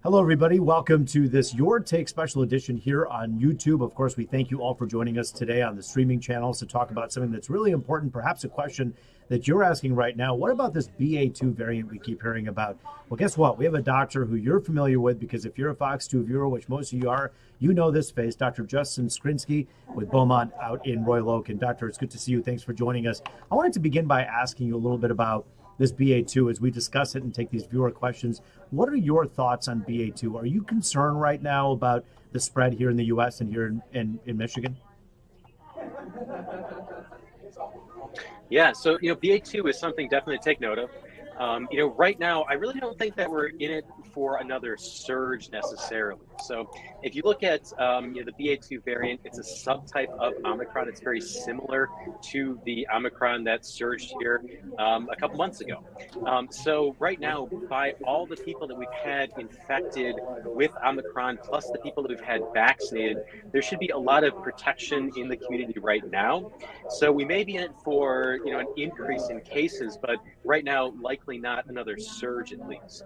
Hello, everybody. Welcome to this Your Take special edition here on YouTube. Of course, we thank you all for joining us today on the streaming channels to talk about something that's really important, perhaps a question that you're asking right now. What about this BA2 variant we keep hearing about? Well, guess what? We have a doctor who you're familiar with because if you're a Fox 2 viewer, which most of you are, you know this face, Dr. Justin Skrinsky with Beaumont out in Royal Oak. And Doctor, it's good to see you. Thanks for joining us. I wanted to begin by asking you a little bit about this BA2 as we discuss it and take these viewer questions. What are your thoughts on BA2? Are you concerned right now about the spread here in the U.S. and here in Michigan? Yeah, so BA2 is something definitely to take note of. Right now, I really don't think that we're in it for another surge necessarily. So if you look at the BA2 variant, it's a subtype of Omicron. It's very similar to the Omicron that surged here a couple months ago. So right now, by all the people that we've had infected with Omicron, plus the people that we've had vaccinated, there should be a lot of protection in the community right now. So we may be in it for an increase in cases, but right now, likely not another surge at least.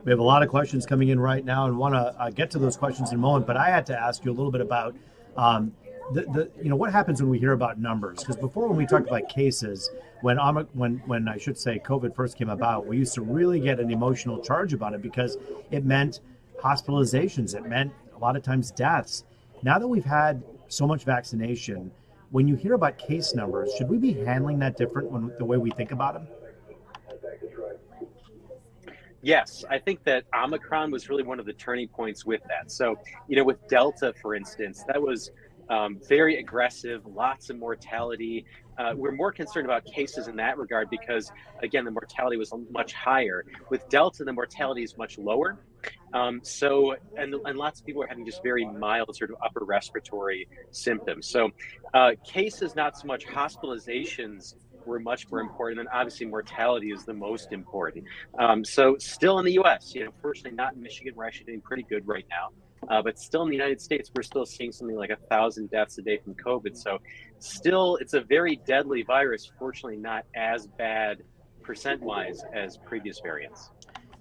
We have a lot of questions coming in right now and want to get to those questions in a moment, but I had to ask you a little bit about what happens when we hear about numbers, because before when we talked about cases, when I should say COVID first came about, we used to really get an emotional charge about it because it meant hospitalizations, it meant a lot of times deaths. Now that we've had so much vaccination, when you hear about case numbers, should we be handling that different the way we think about them? Yes, I think that Omicron was really one of the turning points with that. So, with Delta, for instance, that was very aggressive, lots of mortality. We're more concerned about cases in that regard because, again, the mortality was much higher. With Delta, the mortality is much lower. And lots of people are having just very mild sort of upper respiratory symptoms. So cases, not so much. Hospitalizations were much more important, and obviously mortality is the most important. So still in the U.S., fortunately not in Michigan, we're actually doing pretty good right now. But still in the United States, we're still seeing something like 1,000 deaths a day from COVID. So still, it's a very deadly virus, fortunately not as bad percent-wise as previous variants.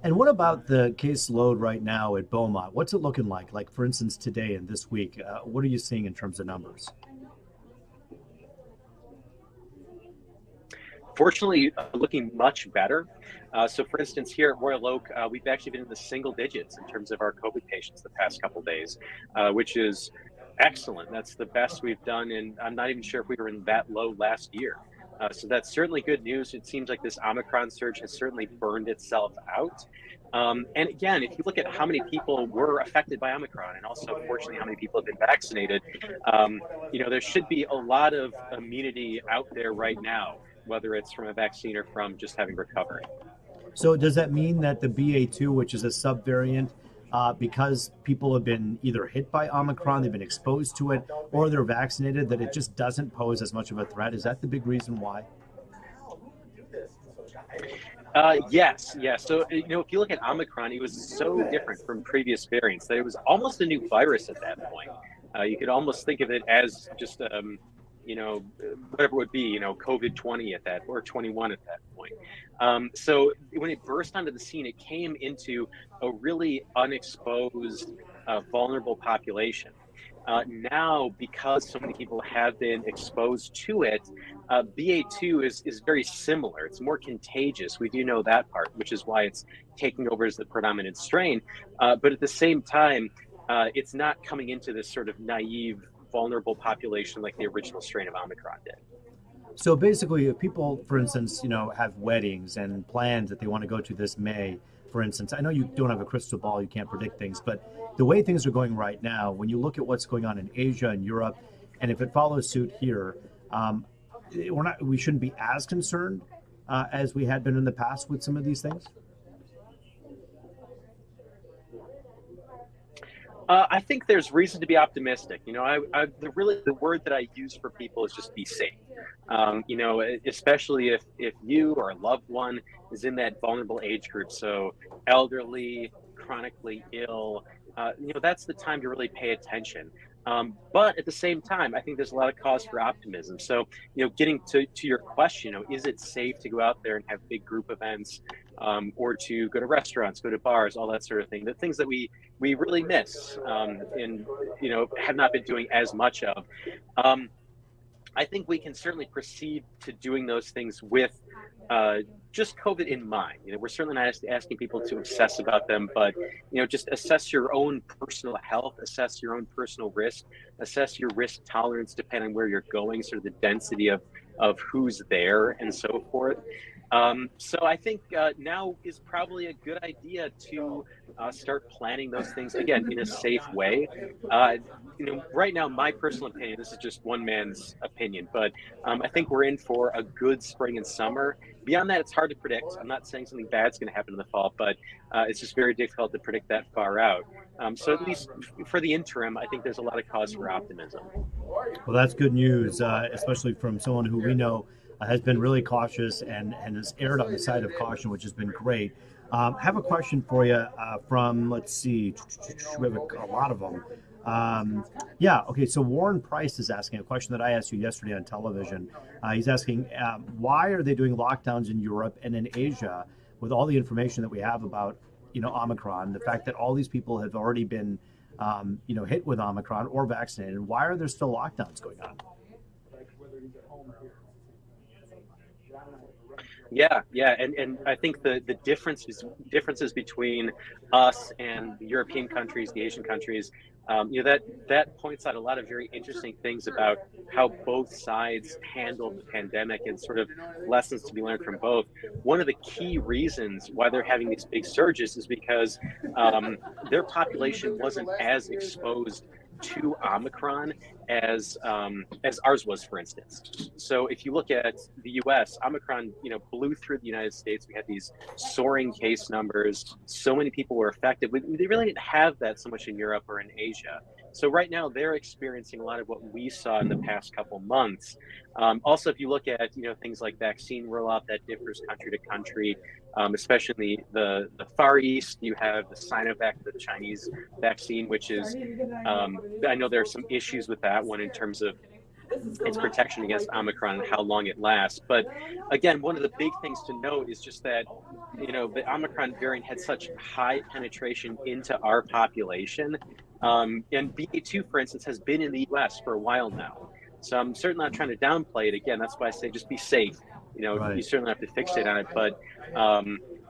And what about the case load right now at Beaumont? What's it looking like? Like, for instance, today and this week, what are you seeing in terms of numbers? Fortunately, looking much better. So, for instance, here at Royal Oak, we've actually been in the single digits in terms of our COVID patients the past couple of days, which is excellent. That's the best we've done, and I'm not even sure if we were in that low last year. So that's certainly good news. It seems like this Omicron surge has certainly burned itself out. And again, if you look at how many people were affected by Omicron and also, fortunately, how many people have been vaccinated, there should be a lot of immunity out there right now, whether it's from a vaccine or from just having recovery. So does that mean that the BA2, which is a subvariant, because people have been either hit by Omicron, they've been exposed to it, or they're vaccinated, that it just doesn't pose as much of a threat? Is that the big reason why? Yes. So, if you look at Omicron, it was so different from previous variants that it was almost a new virus at that point. You could almost think of it as just whatever it would be, COVID 20 at that, or 21 at that point. So when it burst onto the scene, it came into a really unexposed, vulnerable population. Now, because so many people have been exposed to it, BA2 is very similar. It's more contagious. We do know that part, which is why it's taking over as the predominant strain. But at the same time, it's not coming into this sort of naive, vulnerable population like the original strain of Omicron did. So basically, if people, for instance, have weddings and plans that they want to go to this May, for instance, I know you don't have a crystal ball, you can't predict things, but the way things are going right now, when you look at what's going on in Asia and Europe, and if it follows suit here, we shouldn't be as concerned as we had been in the past with some of these things. I think there's reason to be optimistic. The word that I use for people is just be safe. Especially if you or a loved one is in that vulnerable age group. So elderly, chronically ill, that's the time to really pay attention. But at the same time, I think there's a lot of cause for optimism. So, getting to your question, is it safe to go out there and have big group events, or to go to restaurants, go to bars, all that sort of thing? The things that we really miss, and have not been doing as much of. I think we can certainly proceed to doing those things with just COVID in mind. We're certainly not asking people to obsess about them, but just assess your own personal health, assess your own personal risk, assess your risk tolerance depending on where you're going, sort of the density of who's there and so forth. So I think now is probably a good idea to start planning those things again in a safe way. Right now, my personal opinion, this is just one man's opinion, but I think we're in for a good spring and summer. Beyond that, it's hard to predict. I'm not saying something bad's going to happen in the fall, but it's just very difficult to predict that far out. So at least for the interim, I think there's a lot of cause for optimism. Well, that's good news, especially from someone who we know has been really cautious and has erred on the side of caution, which has been great. Have a question for you from, let's see, we have a lot of them. Okay, so Warren Price is asking a question that I asked you yesterday on television. He's asking, why are they doing lockdowns in Europe and in Asia with all the information that we have about, Omicron, the fact that all these people have already been, hit with Omicron or vaccinated? Why are there still lockdowns going on? Yeah, and I think the differences between us and the European countries, the Asian countries, that points out a lot of very interesting things about how both sides handled the pandemic and sort of lessons to be learned from both. One of the key reasons why they're having these big surges is because their population wasn't as exposed to Omicron as ours was, for instance. So if you look at the U.S., Omicron, blew through the United States. We had these soaring case numbers. So many people were affected. They really didn't have that so much in Europe or in Asia. So right now they're experiencing a lot of what we saw in the past couple months. Also, if you look at things like vaccine rollout, that differs country to country. Especially in the Far East, you have the Sinovac, the Chinese vaccine, which is, I know there are some issues with that one in terms of its protection against Omicron and how long it lasts. But again, one of the big things to note is just that, the Omicron variant had such high penetration into our population. And BA2, for instance, has been in the US for a while now. So I'm certainly not trying to downplay it. Again, that's why I say just be safe. Right. You certainly have to fixate on it, but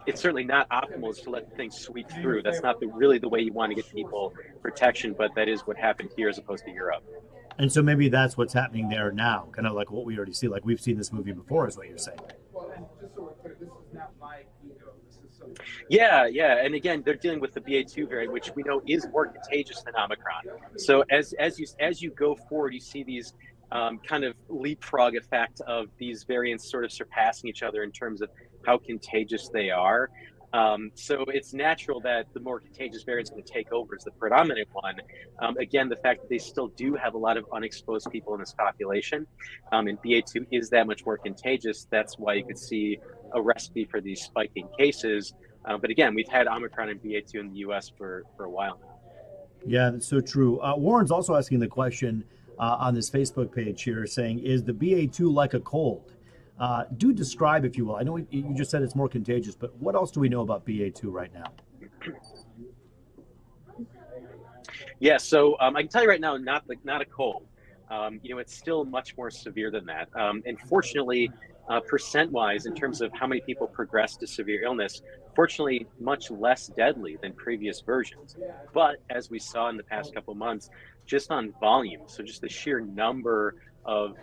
it's certainly not optimal to let things sweep through. That's not really the way you want to get people protection, but that is what happened here as opposed to Europe. And so maybe that's what's happening there now, kind of like what we already see, like we've seen this movie before, is what you're saying. Yeah, and again, they're dealing with the BA2 variant, which we know is more contagious than Omicron. So as you go forward, you see these kind of leapfrog effect of these variants sort of surpassing each other in terms of how contagious they are. So it's natural that the more contagious variant is going to take over as the predominant one. Again, the fact that they still do have a lot of unexposed people in this population, and BA2 is that much more contagious. That's why you could see a recipe for these spiking cases. But again, we've had Omicron and BA2 in the US for a while now. Yeah, that's so true. Warren's also asking the question on this Facebook page here saying, is the BA2 like a cold? Do describe, if you will. I know you just said it's more contagious, but what else do we know about BA2 right now? Yeah, so I can tell you right now, not a cold. It's still much more severe than that. And fortunately, percent-wise, in terms of how many people progress to severe illness, fortunately, much less deadly than previous versions. But as we saw in the past couple months, just on volume, so just the sheer number of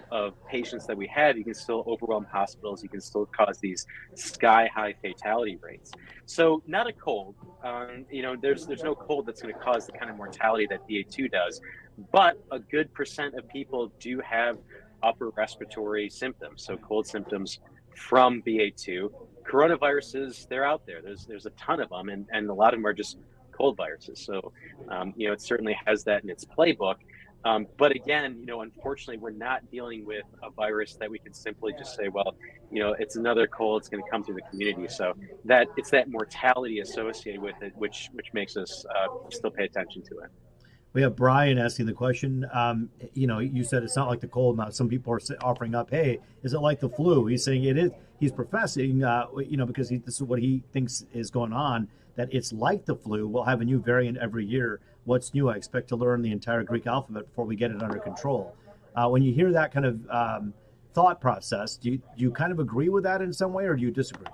patients that we have, you can still overwhelm hospitals. You can still cause these sky-high fatality rates. So not a cold. There's no cold that's going to cause the kind of mortality that BA2 does. But a good percent of people do have upper respiratory symptoms, so cold symptoms from BA2. Coronaviruses, they're out there. There's a ton of them, and a lot of them are just cold viruses. So, it certainly has that in its playbook. But again, unfortunately, we're not dealing with a virus that we can simply just say, well, it's another cold, it's going to come through the community. So that it's that mortality associated with it, which makes us still pay attention to it. We have Brian asking the question. You said it's not like the cold. Now, some people are offering up, hey, is it like the flu? He's saying it is. He's professing, because this is what he thinks is going on, that it's like the flu. We'll have a new variant every year. What's new? I expect to learn the entire Greek alphabet before we get it under control. When you hear that kind of thought process, do you kind of agree with that in some way, or do you disagree?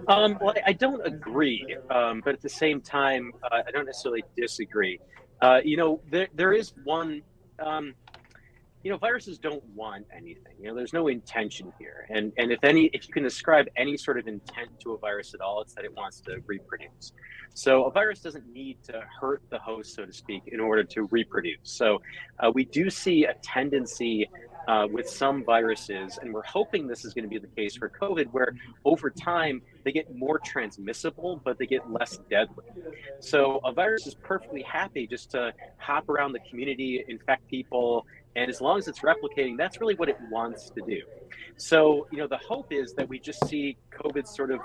Well, I don't agree, but at the same time, I don't necessarily disagree. There is one. Viruses don't want anything. There's no intention here, and if you can ascribe any sort of intent to a virus at all, it's that it wants to reproduce. So a virus doesn't need to hurt the host, so to speak, in order to reproduce. So we do see a tendency with some viruses, and we're hoping this is going to be the case for COVID, where over time they get more transmissible, but they get less deadly. So a virus is perfectly happy just to hop around the community, infect people, and as long as it's replicating, that's really what it wants to do. So, the hope is that we just see COVID sort of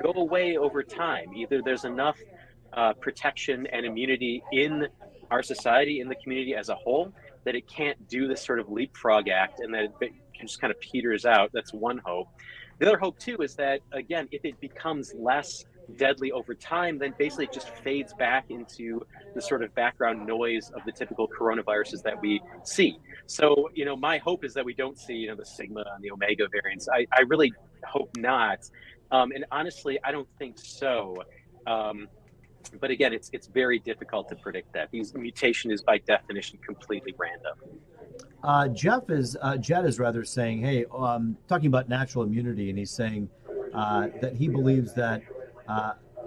go away over time. Either there's enough protection and immunity in our society, in the community as a whole, that it can't do this sort of leapfrog act and that it just kind of peters out. That's one hope. The other hope, too, is that, again, if it becomes less deadly over time, then basically it just fades back into the sort of background noise of the typical coronaviruses that we see. So, my hope is that we don't see, the Sigma and the Omega variants. I really hope not. And honestly, I don't think so. But again, it's very difficult to predict that. Mutation is by definition completely random. Jed is rather saying, hey, talking about natural immunity, and he's saying that he believes that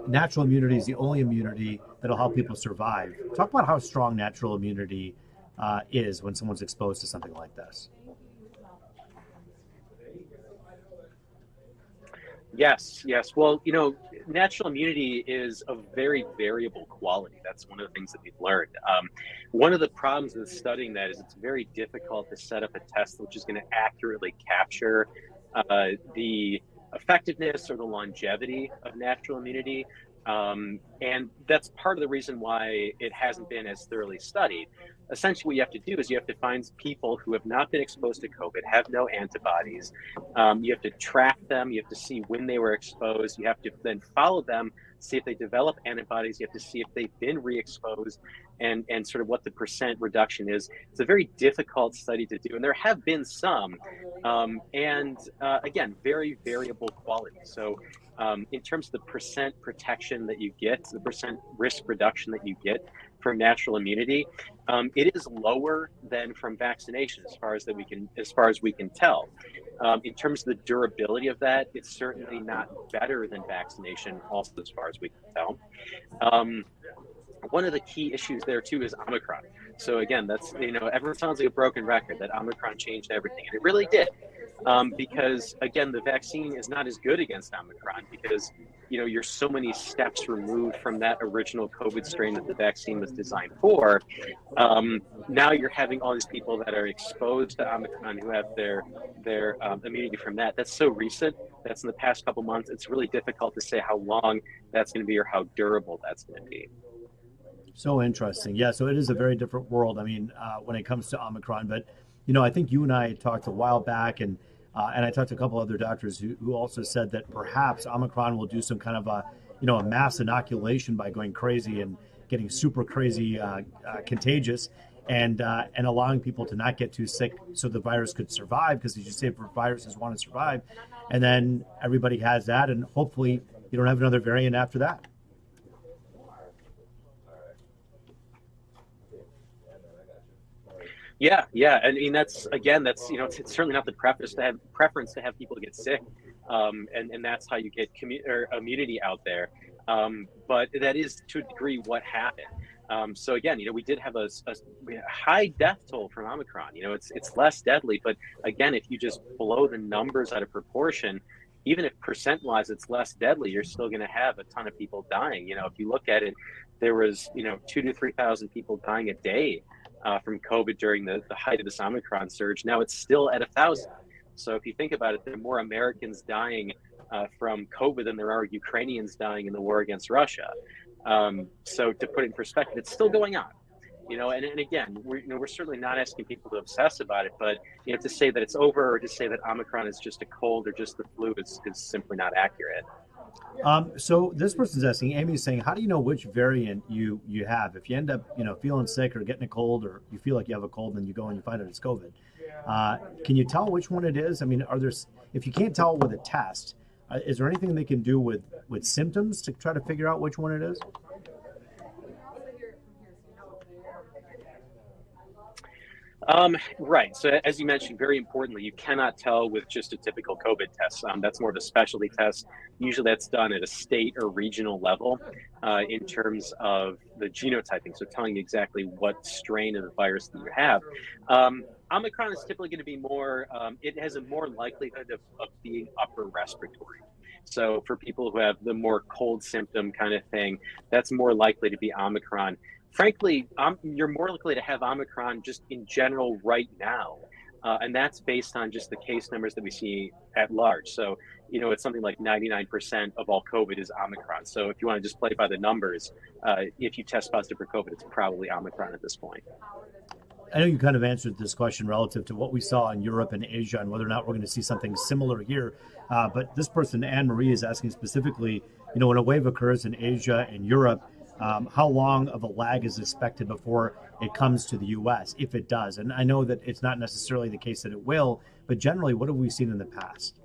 natural immunity is the only immunity that'll help people survive. Talk about how strong natural immunity is when someone's exposed to something like this. Yes. Well, natural immunity is of very variable quality. That's one of the things that we've learned. One of the problems with studying that is it's very difficult to set up a test which is going to accurately capture the effectiveness or the longevity of natural immunity. And that's part of the reason why it hasn't been as thoroughly studied. Essentially, what you have to do is you have to find people who have not been exposed to COVID, have no antibodies. You have to track them. You have to see when they were exposed. You have to then follow them, see if they develop antibodies. You have to see if they've been re-exposed and sort of what the percent reduction is. It's a very difficult study to do. And there have been some, again, very variable quality. So in terms of the percent protection that you get, the percent risk reduction that you get from natural immunity, it is lower than from vaccination as far as we can tell. In terms of the durability of that, it's certainly not better than vaccination, also as far as we can tell. One of the key issues there too is Omicron. So again, that's, everyone sounds like a broken record that Omicron changed everything, and it really did. Because again, the vaccine is not as good against Omicron because, you're so many steps removed from that original COVID strain that the vaccine was designed for. Now you're having all these people that are exposed to Omicron who have their immunity from that. That's so recent. That's in the past couple months. It's really difficult to say how long that's going to be or how durable that's going to be. So interesting. Yeah, so it is a very different world, when it comes to Omicron. But, I think you and I talked a while back, and I talked to a couple other doctors who also said that perhaps Omicron will do some kind of a mass inoculation by going crazy and getting super crazy contagious and allowing people to not get too sick so the virus could survive, because as you say, viruses want to survive. And then everybody has that, and hopefully you don't have another variant after that. Yeah. That's it's certainly not the preference to have people get sick, and that's how you get immunity out there. But that is to a degree what happened. So again, we did have a high death toll from Omicron. It's less deadly, but again, if you just blow the numbers out of proportion, even if percent-wise it's less deadly, you're still going to have a ton of people dying. If you look at it, there was 2,000 to 3,000 people dying a day from COVID during the height of this Omicron surge. Now it's still at 1,000. So if you think about it, there are more Americans dying from COVID than there are Ukrainians dying in the war against Russia. So to put it in perspective, it's still going on. And again, we're certainly not asking people to obsess about it, but to say that it's over or to say that Omicron is just a cold or just the flu is simply not accurate. So this person's asking, Amy's saying, how do you know which variant you have? If you end up, feeling sick or getting a cold, or you feel like you have a cold, then you go and you find out it's COVID. Can you tell which one it is? I mean, if you can't tell with a test, is there anything they can do with symptoms to try to figure out which one it is? Right. So as you mentioned, very importantly, you cannot tell with just a typical COVID test. That's more of a specialty test. Usually that's done at a state or regional level in terms of the genotyping. So telling you exactly what strain of the virus that you have. Omicron is typically going to be more, it has a more likelihood of being upper respiratory. So for people who have the more cold symptom kind of thing, that's more likely to be Omicron. Frankly, you're more likely to have Omicron just in general right now. And that's based on just the case numbers that we see at large. So, it's something like 99% of all COVID is Omicron. So if you want to just play by the numbers, if you test positive for COVID, it's probably Omicron at this point. I know you kind of answered this question relative to what we saw in Europe and Asia and whether or not we're going to see something similar here. But this person, Anne-Marie, is asking specifically, when a wave occurs in Asia and Europe, how long of a lag is expected before it comes to the U.S., if it does? And I know that it's not necessarily the case that it will, but generally, what have we seen in the past?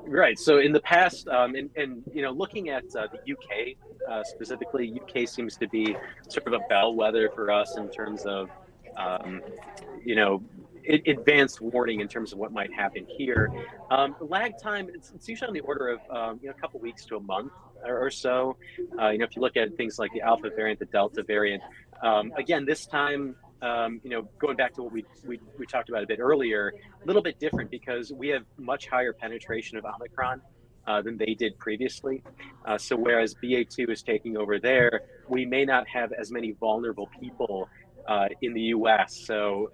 Right. So in the past, looking at the UK specifically, UK seems to be sort of a bellwether for us in terms of, advanced warning in terms of what might happen here. The lag time, it's usually on the order of a couple weeks to a month or so. If you look at things like the Alpha variant, the Delta variant, again, this time, going back to what we talked about a bit earlier, a little bit different because we have much higher penetration of Omicron than they did previously. So whereas BA2 is taking over there, we may not have as many vulnerable people in the US. So,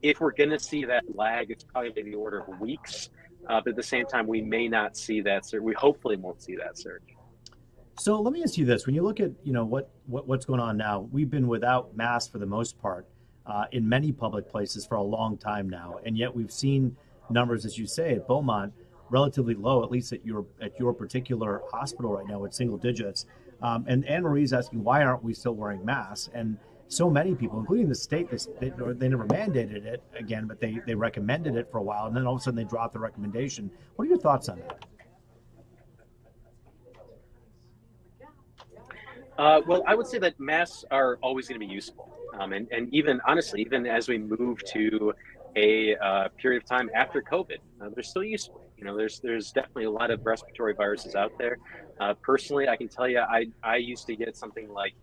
if we're going to see that lag, it's probably in the order of weeks. But at the same time, we may not see that surge. We hopefully won't see that surge. So let me ask you this: when you look at what's going on now, we've been without masks for the most part in many public places for a long time now, and yet we've seen numbers, as you say, at Beaumont, relatively low, at least at your particular hospital right now, at single digits. And Anne Marie's asking, why aren't we still wearing masks? And so many people, including the state, they never mandated it again, but they recommended it for a while, and then all of a sudden they dropped the recommendation. What are your thoughts on that? Well, I would say that masks are always going to be useful. And even, honestly, even as we move to a period of time after COVID, they're still useful. There's definitely a lot of respiratory viruses out there. Personally, I can tell you, I used to get something like,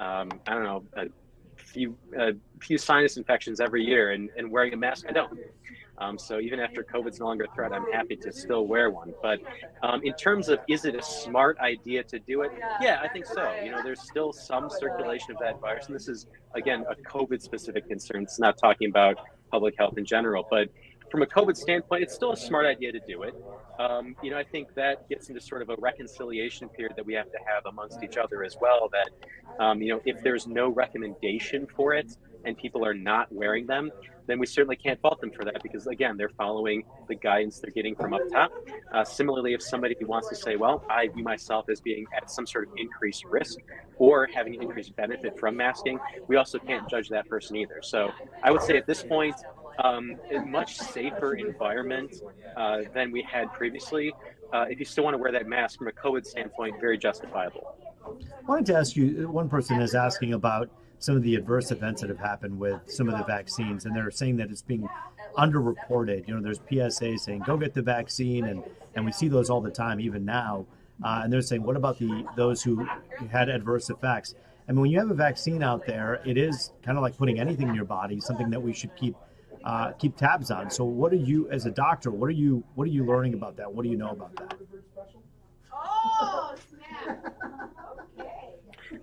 a few sinus infections every year, and wearing a mask, I don't. So even after COVID's no longer a threat, I'm happy to still wear one. But in terms of, is it a smart idea to do it? Yeah, I think so. There's still some circulation of that virus. And this is, again, a COVID-specific concern. It's not talking about public health in general. But from a COVID standpoint, it's still a smart idea to do it. I think that gets into sort of a reconciliation period that we have to have amongst each other as well, that, if there's no recommendation for it and people are not wearing them, then we certainly can't fault them for that because, again, they're following the guidance they're getting from up top. Similarly, if somebody wants to say, well, I view myself as being at some sort of increased risk or having an increased benefit from masking, we also can't judge that person either. So I would say at this point, a much safer environment than we had previously. If you still want to wear that mask from a COVID standpoint, very justifiable. I wanted to ask you, one person is asking about some of the adverse events that have happened with some of the vaccines, and they're saying that it's being underreported. There's PSA saying, go get the vaccine, and we see those all the time, even now. And they're saying, what about those who had adverse effects? I mean, when you have a vaccine out there, it is kind of like putting anything in your body, something that we should keep tabs on. So what are you, as a doctor, what are you learning about that? What do you know about that? Oh, snap.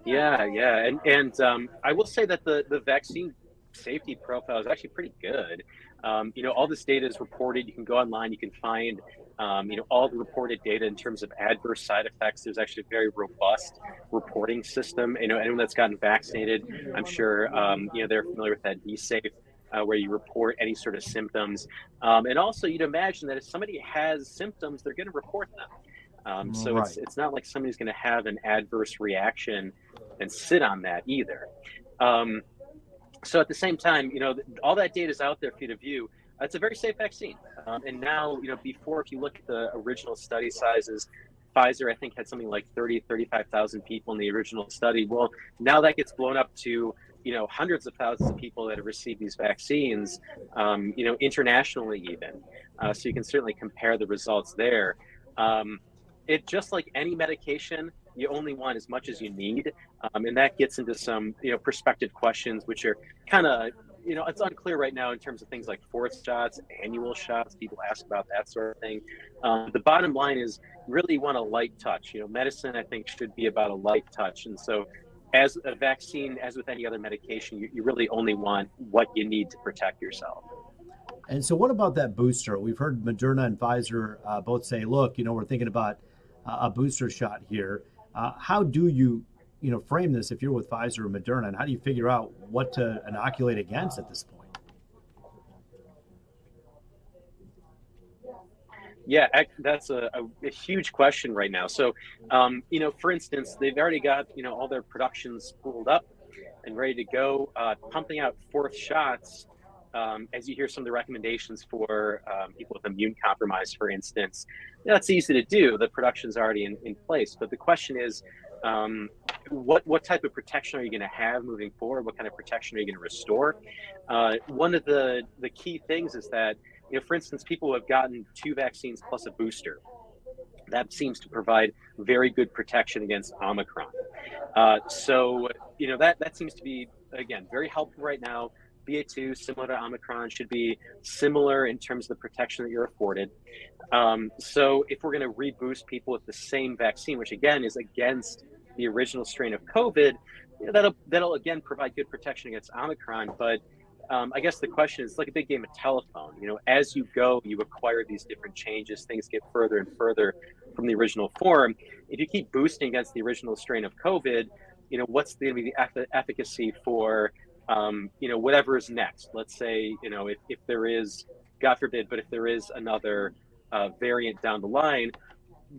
Yeah. And I will say that the vaccine safety profile is actually pretty good. All this data is reported. You can go online, you can find all the reported data in terms of adverse side effects. There's actually a very robust reporting system. Anyone that's gotten vaccinated, I'm sure they're familiar with that Be Safe, where you report any sort of symptoms. And also, you'd imagine that if somebody has symptoms, they're going to report them. So Right. it's not like somebody's going to have an adverse reaction and sit on that either. So at the same time, all that data is out there for you to view. It's a very safe vaccine. And now, before, if you look at the original study sizes, Pfizer, I think, had something like 35,000 people in the original study. Well, now that gets blown up to, hundreds of thousands of people that have received these vaccines, internationally even. So you can certainly compare the results there. It just like any medication, you only want as much as you need. And that gets into some, perspective questions, which are kind of, it's unclear right now in terms of things like fourth shots, annual shots. People ask about that sort of thing. The bottom line is really want a light touch. Medicine, I think, should be about a light touch. And so as a vaccine, as with any other medication, you really only want what you need to protect yourself. And so what about that booster? We've heard Moderna and Pfizer both say, look, we're thinking about a booster shot here. How do you frame this if you're with Pfizer or Moderna, and how do you figure out what to inoculate against at this point? Yeah, that's a huge question right now. So, for instance, they've already got, all their production spooled up and ready to go, pumping out fourth shots. As you hear some of the recommendations for people with immune compromise, for instance, that's easy to do. The production's already in place. But the question is, what type of protection are you going to have moving forward? What kind of protection are you going to restore? One of the key things is that, for instance, people who have gotten 2 vaccines plus a booster, that seems to provide very good protection against Omicron. So that seems to be, again, very helpful right now. BA2, similar to Omicron, should be similar in terms of the protection that you're afforded. So if we're going to reboost people with the same vaccine, which again is against the original strain of COVID, that'll again provide good protection against Omicron. But I guess the question is like a big game of telephone. As you go, you acquire these different changes. Things get further and further from the original form. If you keep boosting against the original strain of COVID, what's going to be the efficacy for whatever is next? Let's say, if there is, God forbid, but if there is another variant down the line,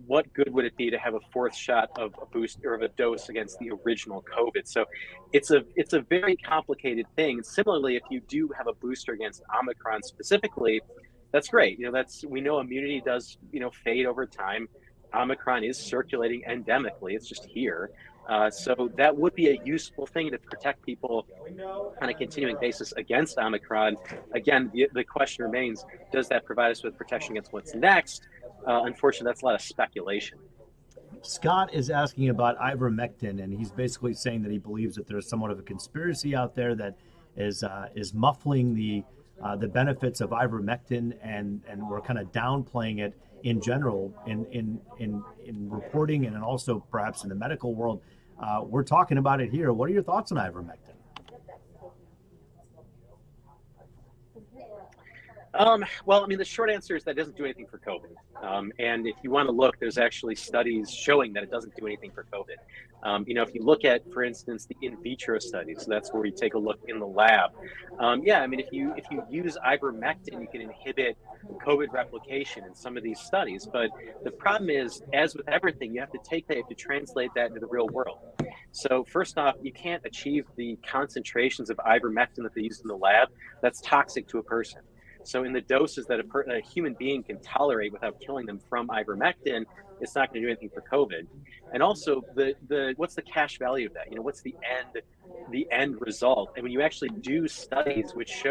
what good would it be to have a fourth shot of a boost or of a dose against the original COVID? So it's a very complicated thing. Similarly, if you do have a booster against Omicron specifically, that's great. We know immunity does, fade over time. Omicron is circulating endemically. It's just here. So that would be a useful thing to protect people on a continuing basis against Omicron. Again, the question remains, does that provide us with protection against what's next? Unfortunately, that's a lot of speculation. Scott is asking about ivermectin, and he's basically saying that he believes that there's somewhat of a conspiracy out there that is muffling the benefits of ivermectin, and we're kind of downplaying it in general in reporting and also perhaps in the medical world. We're talking about it here. What are your thoughts on ivermectin? Well, the short answer is that it doesn't do anything for COVID. And if you want to look, there's actually studies showing that it doesn't do anything for COVID. If you look at, for instance, the in vitro studies, so that's where we take a look in the lab. If you use ivermectin, you can inhibit COVID replication in some of these studies. But the problem is, as with everything, you have to translate that into the real world. So first off, you can't achieve the concentrations of ivermectin that they use in the lab. That's toxic to a person. So in the doses that a human being can tolerate without killing them from ivermectin, it's not going to do anything for COVID. And also, what's the cash value of that? What's the end result? And when you actually do studies which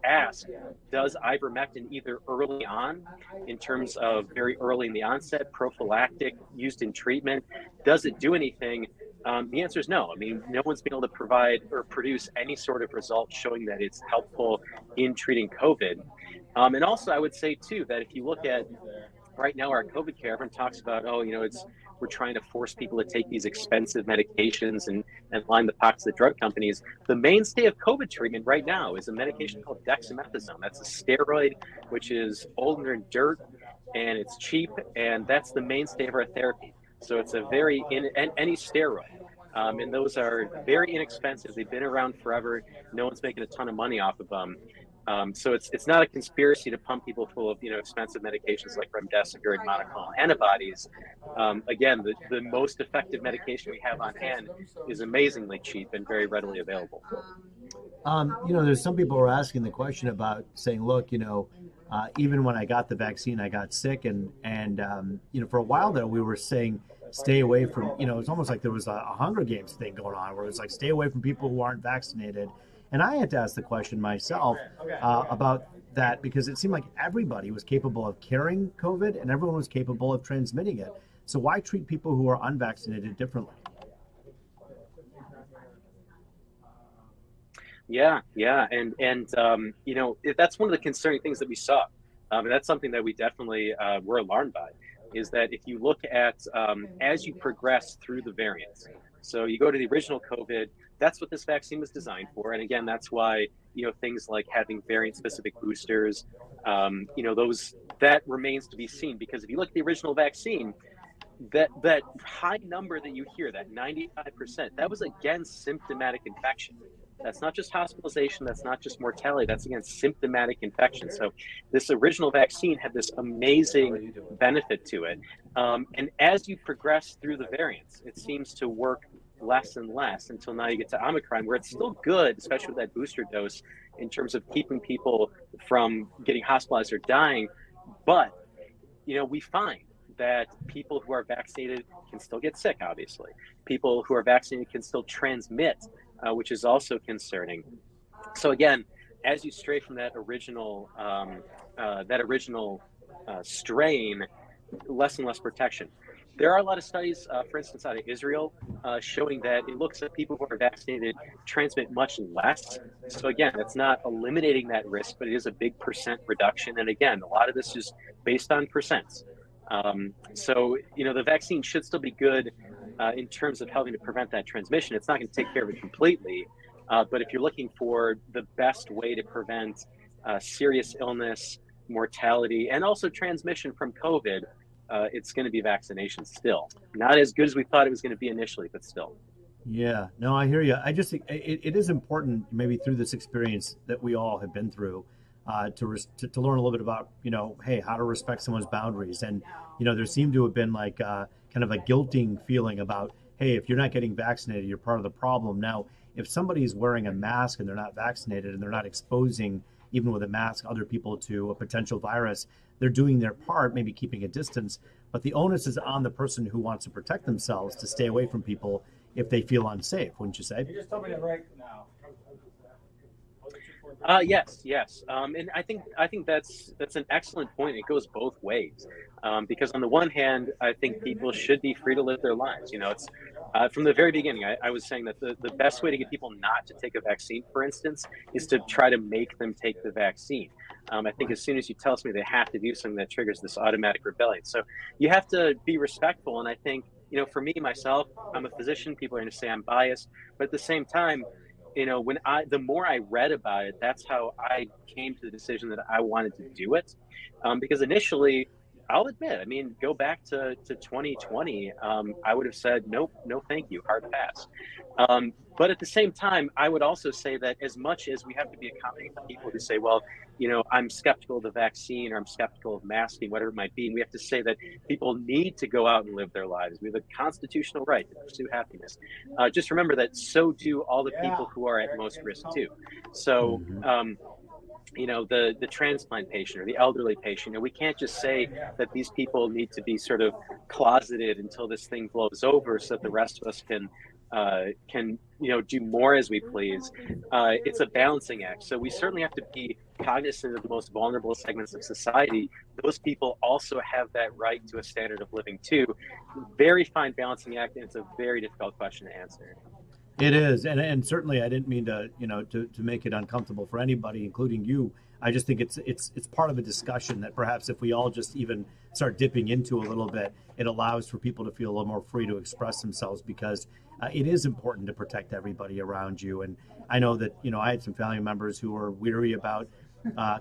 ask, does ivermectin either early on, in terms of very early in the onset, prophylactic, used in treatment, does it do anything? The answer is no. No one's been able to provide or produce any sort of result showing that it's helpful in treating COVID. And also, I would say, too, that if you look at right now our COVID care, everyone talks about, oh, we're trying to force people to take these expensive medications and line the pockets of the drug companies. The mainstay of COVID treatment right now is a medication called dexamethasone. That's a steroid, which is older than dirt, and it's cheap, and that's the mainstay of our therapy. So it's any steroid. And those are very inexpensive. They've been around forever. No one's making a ton of money off of them. So it's not a conspiracy to pump people full of expensive medications like remdesivir and monoclonal antibodies. Again, the most effective medication we have on hand is amazingly cheap and very readily available. There's some people who are asking the question about saying, look, even when I got the vaccine, I got sick, and for a while there we were saying stay away from, it's almost like there was a Hunger Games thing going on where it was like stay away from people who aren't vaccinated. And I had to ask the question myself about that, because it seemed like everybody was capable of carrying COVID and everyone was capable of transmitting it. So why treat people who are unvaccinated differently? Yeah. And that's one of the concerning things that we saw. And that's something that we definitely were alarmed by, is that if you look at as you progress through the variants, so you go to the original COVID, that's what this vaccine was designed for. And again, that's why, things like having variant specific boosters, that remains to be seen, because if you look at the original vaccine, that high number that you hear, that 95%, that was against symptomatic infection. That's not just hospitalization. That's not just mortality. That's, again, symptomatic infection. So this original vaccine had this amazing benefit to it. And as you progress through the variants, it seems to work less and less until now you get to Omicron, where it's still good, especially with that booster dose, in terms of keeping people from getting hospitalized or dying. But, we find that people who are vaccinated can still get sick, obviously. People who are vaccinated can still transmit, which is also concerning. So again, as you stray from that original strain, less and less protection. There are a lot of studies, for instance, out of Israel, showing that it looks like people who are vaccinated transmit much less. So again, that's not eliminating that risk, but it is a big percent reduction. And again, a lot of this is based on percents. So, the vaccine should still be good in terms of helping to prevent that transmission. It's not going to take care of it completely. But if you're looking for the best way to prevent serious illness, mortality, and also transmission from COVID, it's going to be vaccination still. Not as good as we thought it was going to be initially, but still. Yeah, no, I hear you. I just think it is important, maybe through this experience that we all have been through, to learn a little bit about, hey, how to respect someone's boundaries. And, there seemed to have been like kind of a guilting feeling about, hey, if you're not getting vaccinated, you're part of the problem. Now, if somebody's wearing a mask and they're not vaccinated and they're not exposing, even with a mask, other people to a potential virus, they're doing their part, maybe keeping a distance. But the onus is on the person who wants to protect themselves to stay away from people if they feel unsafe, wouldn't you say? You just told me to right now. Yes. And I think that's an excellent point. It goes both ways. Because on the one hand, I think people should be free to live their lives. It's from the very beginning, I was saying that the best way to get people not to take a vaccine, for instance, is to try to make them take the vaccine. I think as soon as you tell somebody they have to do something, that triggers this automatic rebellion. So you have to be respectful. And I think, for me, myself, I'm a physician. People are going to say I'm biased. But at the same time, the more I read about it, that's how I came to the decision that I wanted to do it. Because initially, I'll admit, go back to 2020, I would have said, nope, no thank you, hard pass. But at the same time, I would also say that as much as we have to be accommodating to people who say, well, I'm skeptical of the vaccine, or I'm skeptical of masking, whatever it might be, and we have to say that people need to go out and live their lives. We have a constitutional right to pursue happiness. Just remember that so do all the people who are at most risk too. So, the transplant patient or the elderly patient, we can't just say that these people need to be sort of closeted until this thing blows over so that the rest of us can do more as we please. It's a balancing act. So we certainly have to be cognizant of the most vulnerable segments of society. Those people also have that right to a standard of living too. Very fine balancing act, and it's a very difficult question to answer. It is, and certainly I didn't mean to make it uncomfortable for anybody, including you. I just think it's part of a discussion that perhaps if we all just even start dipping into a little bit, it allows for people to feel a little more free to express themselves, because it is important to protect everybody around you. And I know that, I had some family members who were weary about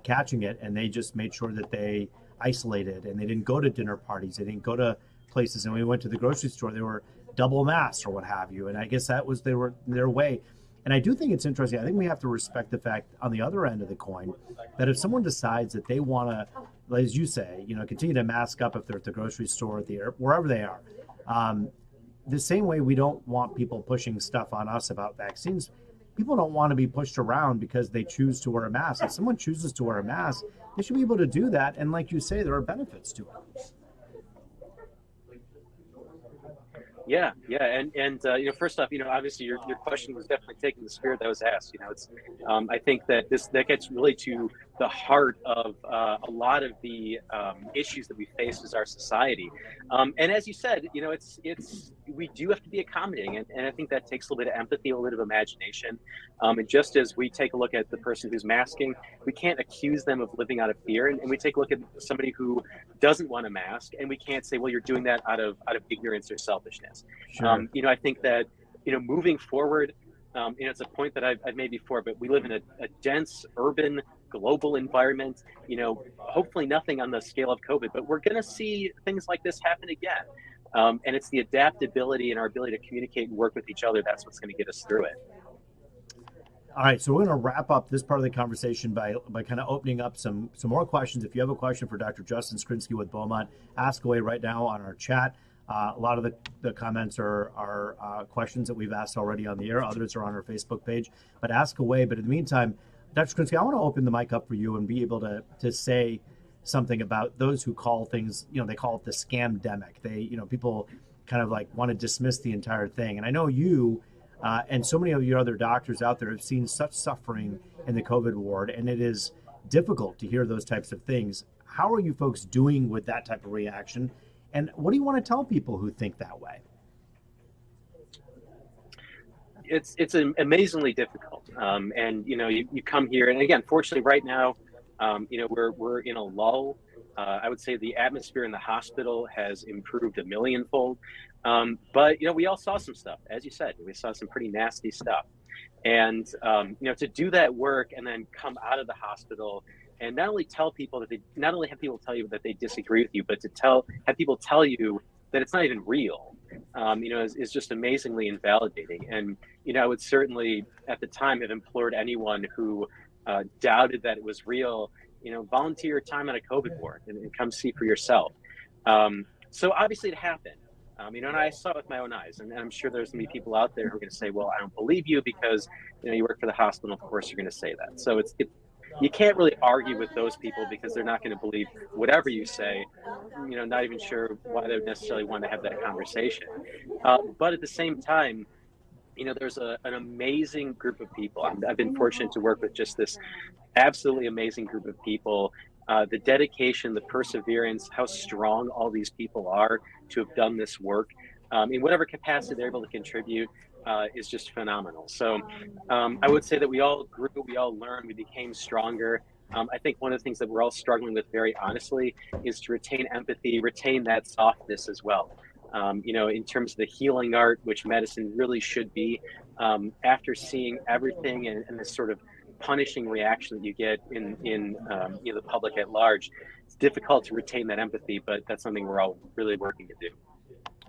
catching it, and they just made sure that they isolated, and they didn't go to dinner parties, they didn't go to places. And when we went to the grocery store, they were double masked or what have you. And I guess that was their way. And I do think it's interesting. I think we have to respect the fact on the other end of the coin that if someone decides that they want to, as you say, continue to mask up if they're at the grocery store, at the air, wherever they are, the same way we don't want people pushing stuff on us about vaccines, people don't want to be pushed around because they choose to wear a mask. If someone chooses to wear a mask, they should be able to do that. And like you say, there are benefits to it. Yeah, and first off, obviously your question was definitely taking the spirit that was asked. It's I think that that gets really to the heart of a lot of the issues that we face as our society. And as you said, it's we do have to be accommodating, and I think that takes a little bit of empathy, a little bit of imagination. And just as we take a look at the person who's masking, we can't accuse them of living out of fear, and we take a look at somebody who doesn't want to mask, and we can't say, well, you're doing that out of ignorance or selfishness. Sure. I think that moving forward, it's a point that I've made before, but we live in a dense urban global environment. Hopefully nothing on the scale of COVID, but we're going to see things like this happen again. And it's the adaptability and our ability to communicate and work with each other that's what's going to get us through it. All right, so we're going to wrap up this part of the conversation by kind of opening up some more questions. If you have a question for Dr. Justin Skrinsky with Beaumont, ask away right now on our chat. A lot of the comments are questions that we've asked already on the air. Others are on our Facebook page, but ask away. But in the meantime, Dr. Skrinsky, I want to open the mic up for you and be able to say something about those who call things, they call it the scamdemic. They, people kind of like want to dismiss the entire thing. And I know you and so many of your other doctors out there have seen such suffering in the COVID ward, and it is difficult to hear those types of things. How are you folks doing with that type of reaction? And what do you want to tell people who think that way? It's amazingly difficult. And, you come here, and again, fortunately right now, we're in a lull. I would say the atmosphere in the hospital has improved a millionfold. But, we all saw some stuff. As you said, we saw some pretty nasty stuff. And, to do that work and then come out of the hospital and not only have people tell you that they disagree with you, but to have people tell you that it's not even real, is just amazingly invalidating. And, I would certainly at the time have implored anyone who doubted that it was real, volunteer your time on a COVID ward and come see for yourself. So obviously it happened. And I saw it with my own eyes, and I'm sure there's going to be people out there who are going to say, well, I don't believe you because, you work for the hospital. Of course, you're going to say that. So you can't really argue with those people because they're not going to believe whatever you say, not even sure why they would necessarily want to have that conversation. But at the same time, there's an amazing group of people. I've been fortunate to work with just this absolutely amazing group of people. The dedication, the perseverance, how strong all these people are to have done this work in whatever capacity they're able to contribute is just phenomenal. So I would say that we all grew, we all learned, we became stronger. I think one of the things that we're all struggling with very honestly is to retain empathy, retain that softness as well. In terms of the healing art, which medicine really should be, after seeing everything and this sort of punishing reaction that you get in the public at large, it's difficult to retain that empathy, but that's something we're all really working to do.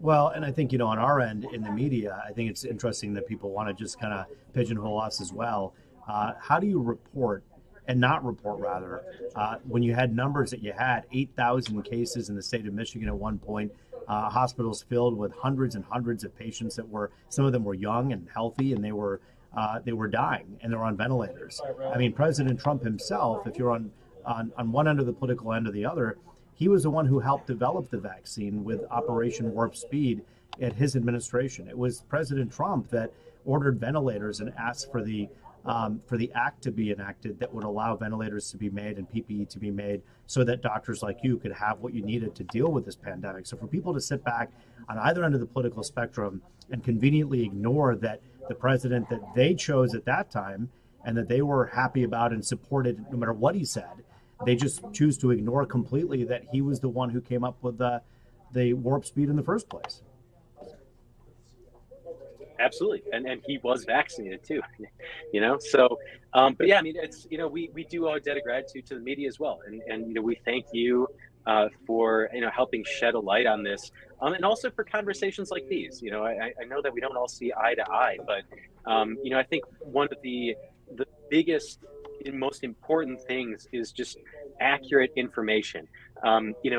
Well, and I think, on our end in the media, I think it's interesting that people want to just kind of pigeonhole us as well. How do you report and not report, rather, when you had numbers that you had 8,000 cases in the state of Michigan at one point, hospitals filled with hundreds and hundreds of patients some of them were young and healthy, and they were dying, and they were on ventilators. I mean, President Trump himself, if you're on one end of the political end or the other, he was the one who helped develop the vaccine with Operation Warp Speed at his administration. It was President Trump that ordered ventilators and asked for the act to be enacted that would allow ventilators to be made and PPE to be made so that doctors like you could have what you needed to deal with this pandemic. So for people to sit back on either end of the political spectrum and conveniently ignore that the president that they chose at that time and that they were happy about and supported no matter what he said. They just choose to ignore completely that he was the one who came up with the warp speed in the first place. Absolutely. And he was vaccinated too, so, but yeah, I mean, it's, we do owe a debt of gratitude to the media as well. And we thank you for, helping shed a light on this, and also for conversations like these. I know that we don't all see eye to eye, but, I think one of the biggest and most important things is just accurate information.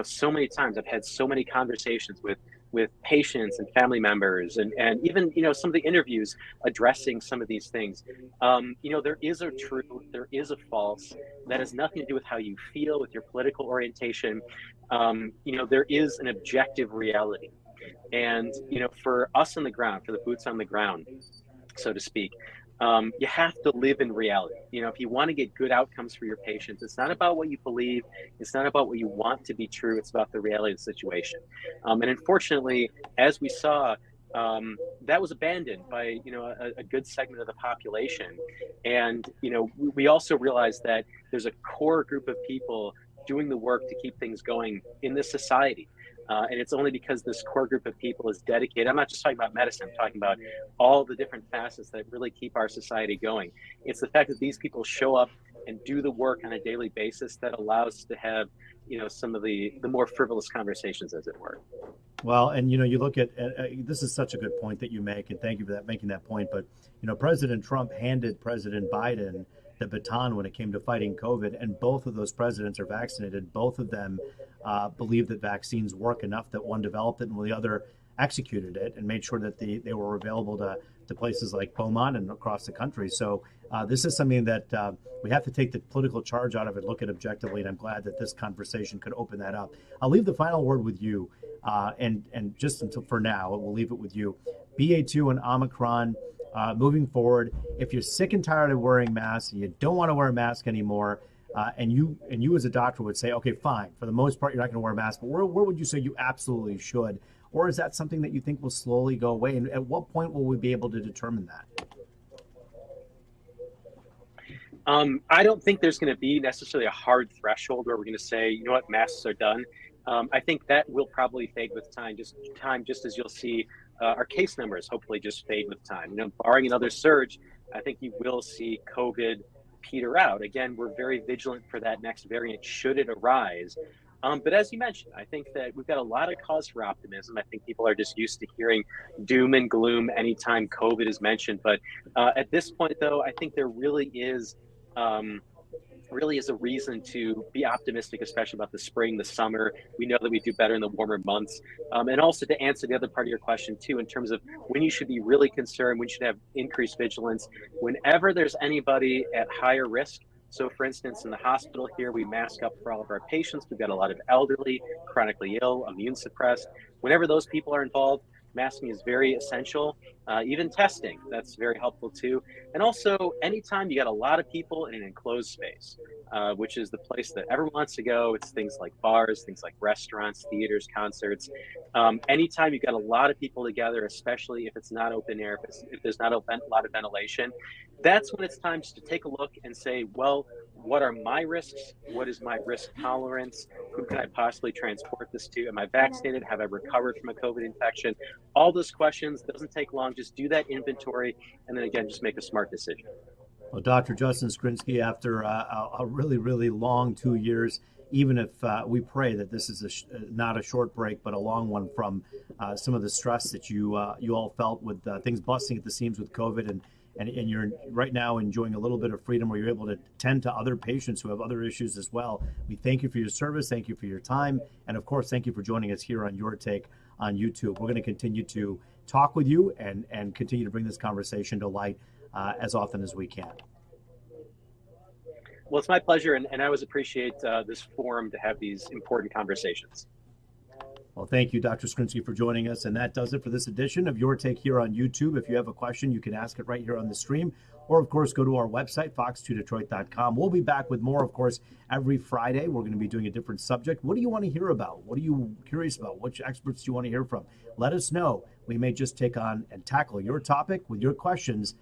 So many times I've had so many conversations with patients and family members, and even some of the interviews addressing some of these things. There is a truth, there is a false, that has nothing to do with how you feel, with your political orientation. There is an objective reality, and for us on the ground, for the boots on the ground, so to speak, you have to live in reality. If you want to get good outcomes for your patients, it's not about what you believe, it's not about what you want to be true, it's about the reality of the situation. And unfortunately, as we saw, that was abandoned by a good segment of the population. And we also realized that there's a core group of people doing the work to keep things going in this society. And it's only because this core group of people is dedicated. I'm not just talking about medicine, I'm talking about all the different facets that really keep our society going. It's the fact that these people show up and do the work on a daily basis that allows us to have, some of the more frivolous conversations, as it were. Well, and you look at this is such a good point that you make, and thank you for making that point. But President Trump handed President Biden the baton when it came to fighting COVID, and both of those presidents are vaccinated. Both of them believe that vaccines work enough that one developed it and the other executed it and made sure that they were available to places like Beaumont and across the country. So this is something that we have to take the political charge out of it, look at objectively, and I'm glad that this conversation could open that up. I'll leave the final word with you, and just until for now, we'll leave it with you. BA2 and Omicron. Moving forward, if you're sick and tired of wearing masks and you don't want to wear a mask anymore, and you as a doctor would say, okay, fine, for the most part, you're not going to wear a mask, but where would you say you absolutely should? Or is that something that you think will slowly go away? And at what point will we be able to determine that? I don't think there's going to be necessarily a hard threshold where we're going to say, masks are done. I think that will probably fade with time, just as you'll see our case numbers hopefully just fade with time. Barring another surge, I think you will see COVID peter out. Again, we're very vigilant for that next variant should it arise. But as you mentioned, I think that we've got a lot of cause for optimism. I think people are just used to hearing doom and gloom anytime COVID is mentioned. But at this point, though, I think there really is a reason to be optimistic, especially about the spring, the summer. We know that we do better in the warmer months. And also to answer the other part of your question too, in terms of when you should be really concerned, when you should have increased vigilance, whenever there's anybody at higher risk. So for instance, in the hospital here, we mask up for all of our patients. We've got a lot of elderly, chronically ill, immune suppressed. Whenever those people are involved, masking is very essential. Even testing, that's very helpful too. And also, anytime you got a lot of people in an enclosed space, which is the place that everyone wants to go, it's things like bars, things like restaurants, theaters, concerts. Anytime you've got a lot of people together, especially if it's not open air, if there's not a lot of ventilation, that's when it's time to take a look and say, well, what are my risks? What is my risk tolerance? Who can I possibly transport this to? Am I vaccinated? Have I recovered from a COVID infection? All those questions, doesn't take long. Just do that inventory. And then again, just make a smart decision. Well, Dr. Justin Skrinsky, after a really, really long 2 years, even if we pray that this is not a short break, but a long one from some of the stress that you all felt with things busting at the seams with COVID, and you're right now enjoying a little bit of freedom where you're able to tend to other patients who have other issues as well. We thank you for your service. Thank you for your time. And of course, thank you for joining us here on Your Take on YouTube. We're going to continue to talk with you and continue to bring this conversation to light as often as we can. Well, it's my pleasure. And I always appreciate this forum to have these important conversations. Well, thank you, Dr. Skrinsky, for joining us. And that does it for this edition of Your Take here on YouTube. If you have a question, you can ask it right here on the stream. Or, of course, go to our website, fox2detroit.com. We'll be back with more, of course, every Friday. We're going to be doing a different subject. What do you want to hear about? What are you curious about? Which experts do you want to hear from? Let us know. We may just take on and tackle your topic with your questions